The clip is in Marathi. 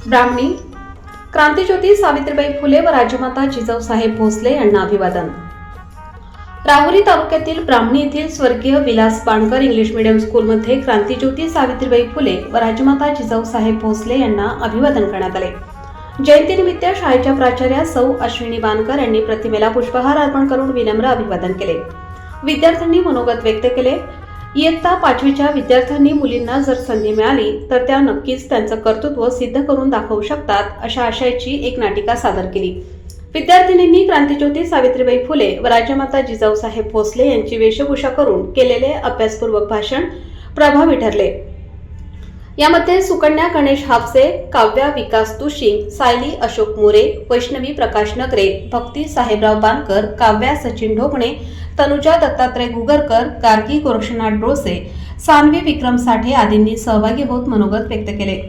ब्राह्मणी क्रांतिज्योती सावित्रीबाई फुले व राजमाता जिजाऊसाहेब भोसले यांना अभिवादन। राहुरी तालुक्यातील ब्राह्मणी येथील स्वर्गीय विलास बाणकर इंग्लिश मीडियम स्कूलमध्ये क्रांतिज्योती सावित्रीबाई फुले व राजमाता जिजाऊसाहेब भोसले यांना अभिवादन करण्यात आले। जयंतीनिमित्त शाळेच्या प्राचार्या सौ अश्विनी बाणकर यांनी प्रतिमेला पुष्पहार अर्पण करून विनम्र अभिवादन केले। विद्यार्थ्यांनी मनोगत व्यक्त केले। इयत्ता 5वीच्या विद्यार्थ्यांनी मुलींना जर संधी मिळाली तर त्या नक्कीच त्यांचं कर्तृत्व सिद्ध करून दाखवू शकतात अशा आशयाची एक नाटिका सादर केली। विद्यार्थिनींनी क्रांतिज्योती सावित्रीबाई फुले व राजमाता जिजाऊसाहेब भोसले यांची वेशभूषा करून केलेले अभ्यासपूर्वक भाषण प्रभावी ठरले। यामध्ये सुकन्या गणेश हापसे, काव्या विकास तुशिंग, सायली अशोक मोरे, वैष्णवी प्रकाश नगरे, भक्ती साहेबराव बाणकर, काव्या सचिन ढोकणे, तनुजा दत्तात्रय गुगरकर, गार्गी गोरक्षनाथ डोसे, सानवी विक्रम साठे आदींनी सहभागी होत मनोगत व्यक्त केले।